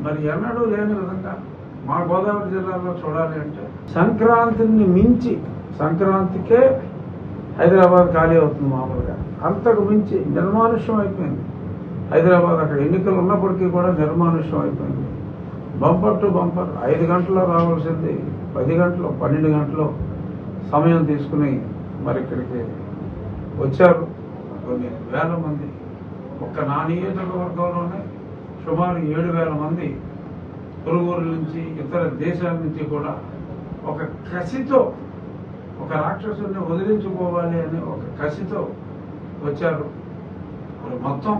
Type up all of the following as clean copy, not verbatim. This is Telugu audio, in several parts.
మరి ఎన్నడూ లేని విధంగా మా గోదావరి జిల్లాలో చూడాలి అంటే సంక్రాంతిని మించి, సంక్రాంతికే హైదరాబాద్ ఖాళీ అవుతుంది మామూలుగా, అంతకు మించి నిర్మానుష్యం అయిపోయింది హైదరాబాద్. అక్కడ ఎన్నికలు ఉన్నప్పటికీ కూడా నిర్మానుష్యం అయిపోయింది. బంపర్ టు బంపర్ 5 గంటల్లో రావాల్సింది 10 గంటలు 12 గంటలు సమయం తీసుకుని మరి ఇక్కడికి వచ్చారు కొన్ని వేల మంది. ఒక్క నా నియోజకవర్గంలోనే సుమారు 7,000 మంది పొరుగురు నుంచి, ఇతర దేశాల నుంచి కూడా ఒక కసితో, ఒక రాక్షసుని వదిలించుకోవాలి అనే ఒక కసితో వచ్చారు. మొత్తం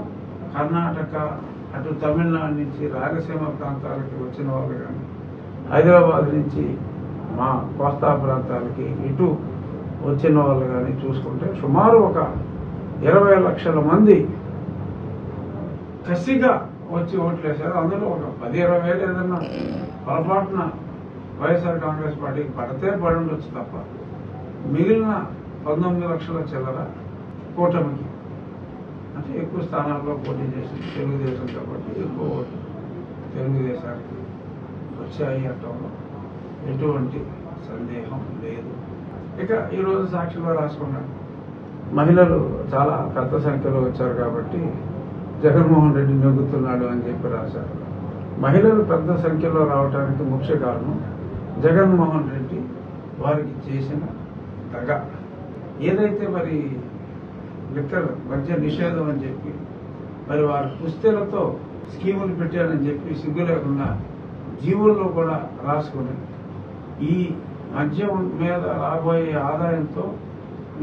కర్ణాటక, అటు తమిళనాడు నుంచి, రాయలసీమ ప్రాంతాలకి వచ్చిన వాళ్ళు కానీ, హైదరాబాద్ నుంచి మా కోస్తా ప్రాంతాలకి ఇటు వచ్చిన వాళ్ళు కానీ చూసుకుంటే సుమారు ఒక 20 లక్షల మంది కసిగా వచ్చి ఓట్లు వేశారు. అందులో ఒక 10-20 వేలు ఏదన్నా పొరపాటున వైఎస్ఆర్ కాంగ్రెస్ పార్టీకి పడితే పడి ఉండొచ్చు తప్ప మిగిలిన 19 లక్షల చిల్లర కూటమికి, అంటే ఎక్కువ స్థానాల్లో పోటీ చేసింది తెలుగుదేశం కాబట్టి ఎక్కువ ఓట్లు తెలుగుదేశానికి వచ్చాయి అంటంలో ఎటువంటి సందేహం లేదు. ఇక ఈరోజు సాక్షిలో రాసుకున్నాడు, మహిళలు చాలా పెద్ద సంఖ్యలో వచ్చారు కాబట్టి జగన్మోహన్ రెడ్డి నెగ్గుతున్నాడు అని చెప్పి రాశారు. మహిళలు పెద్ద సంఖ్యలో రావడానికి ముఖ్య కారణం జగన్మోహన్ రెడ్డి వారికి చేసిన దగ. ఏదైతే మరి లిక్కర్ మద్య నిషేధం అని చెప్పి మరి వారి పుస్తెలతో స్కీములు పెట్టారని చెప్పి సిగ్గు లేకుండా జీవుల్లో కూడా రాసుకుని ఈ మద్యం మీద రాబోయే ఆదాయంతో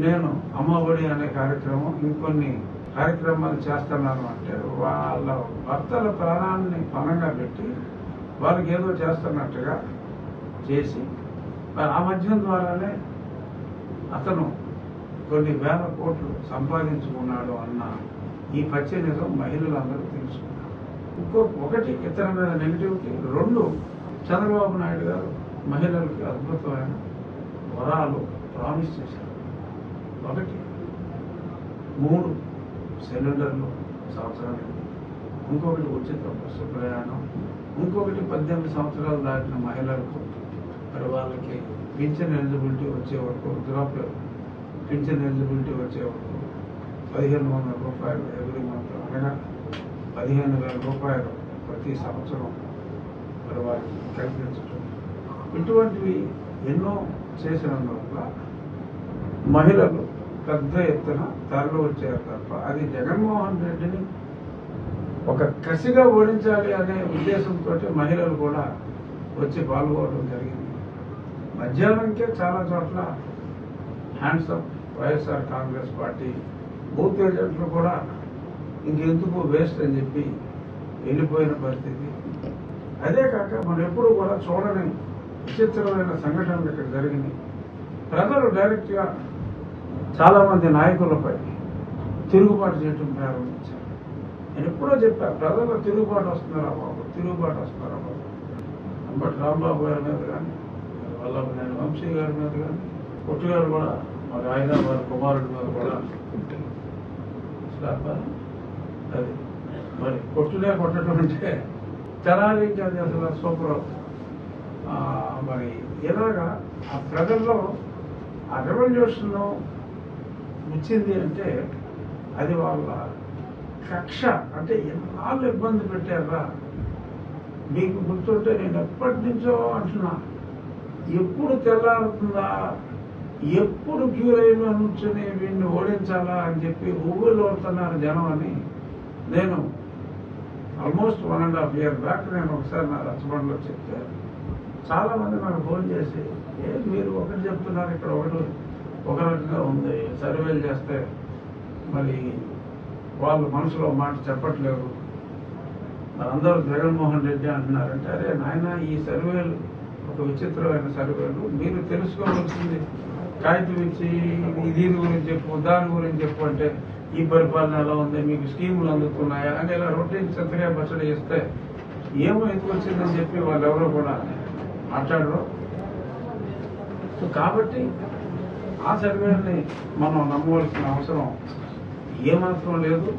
నేను అమ్మఒడి అనే కార్యక్రమం, ఇంకొన్ని కార్యక్రమాలు చేస్తున్నాను అంటే వాళ్ళ భర్తల ప్రాణాన్ని పణంగా పెట్టి వాళ్ళకి ఏదో చేస్తున్నట్టుగా చేసి ఆ మద్యం ద్వారానే అతను కొన్ని వేల కోట్లు సంపాదించుకున్నాడు అన్న ఈ పచ్చి నిజం మహిళలందరూ తెలుసుకున్నారు. ఒకటి ఇతర మీద నెగిటివిటీ, 2 చంద్రబాబు నాయుడు గారు మహిళలకి అద్భుతమైన వరాలు ప్రామిస్ చేశారు. 1 3 సిలిండర్లు సంవత్సరానికి, ఇంకొకటి ఉచిత బస్సు ప్రయాణం, ఇంకొకటి 18 సంవత్సరాలు దాటిన మహిళలకు మరి వాళ్ళకి పింఛన్ ఎలిజిబిలిటీ వచ్చే వరకు, వృద్ధాప్య పింఛన్ ఎలిజిబిలిటీ వచ్చే వరకు 1,500 రూపాయలు ఎవ్రీ మంత్, అనగా 15,000 రూపాయలు ప్రతి సంవత్సరం మరి వారికి కల్పించడం, ఇటువంటివి ఎన్నో చేసినందువల్ల మహిళలు పెద్ద ఎత్తున తరలి వచ్చారు తప్ప అది జగన్మోహన్ రెడ్డిని ఒక కసిగా ఓడించాలి అనే ఉద్దేశంతో మహిళలు కూడా వచ్చి పాల్గొనడం జరిగింది. మధ్యాహ్నంకే చాలా చోట్ల hands up YSR Congress party booth ఏజెంట్లు కూడా ఇంకెందుకు వేస్ట్ అని చెప్పి వెళ్ళిపోయిన పరిస్థితి. అదే కాక మనం ఎప్పుడు కూడా చూడని విచిత్రమైన సంఘటనలు ఇక్కడ జరిగినాయి. ప్రజలు డైరెక్ట్గా చాలామంది నాయకులపై తిరుగుబాటు చేయడం ప్రారంభించారు. నేను ఎప్పుడో చెప్పాను, ప్రజలు తిరుగుబాటు వస్తున్నారా బాబు, తిరుగుబాటు వస్తున్నారా బాబు. అంబటి రాంబాబు గారి మీద కానీ, వల్లభనేని వంశీ గారి మీద కానీ, కొట్టు గారు కూడా మరి ఆయన వారి కుమారుడి మీద కూడా అది మరి కొట్టునే కొట్టడం అంటే తెనాలి అసలు సూపర్. మరి ఇలాగా ఆ ప్రజల్లో ఆ రెవల్యూషన్ వచ్చింది అంటే అది వాళ్ళ కక్ష. అంటే ఎన్నాళ్ళు ఇబ్బంది పెట్టారా మీకు గుర్తుంటే, నేను ఎప్పటి నుంచో అంటున్నా, ఎప్పుడు తెల్లారుతుందా, ఎప్పుడు క్యూ లైన్లో నుంచుని వీడిని ఓడించాలా అని చెప్పి ఊళ్ళో ఓడుతున్నారు జనం అని. నేను ఆల్మోస్ట్ 1.5 years బ్యాక్ నేను ఒకసారి నా రచ్చబండలో చెప్తే చాలామంది నాకు ఫోన్ చేసి, మీరు ఒకటి చెప్తున్నారు, ఇక్కడ ఒక రకంగా ఉంది, సర్వేలు చేస్తే మరి వాళ్ళు మనసులో మాట చెప్పట్లేదు, మరి అందరూ జగన్మోహన్ రెడ్డి అంటున్నారంటే, అరే నాయన ఈ సర్వేలు ఒక విచిత్రమైన సర్వేలు, మీరు తెలుసుకోవాల్సింది కాగితం ఇచ్చి దీని గురించి చెప్పు, దాని గురించి చెప్పు అంటే ఈ పరిపాలన ఎలా ఉంది, మీకు స్కీములు అందుతున్నాయా అని ఇలా రొటీన్ చెత్తగా బచ్చడి చేస్తే ఏమో ఎందుకు వచ్చిందని చెప్పి వాళ్ళు ఎవరో కూడా మాట్లాడరు. సో కాబట్టి ఆ సర్వేని మనం నమ్మవలసిన అవసరం ఏమాత్రం లేదు.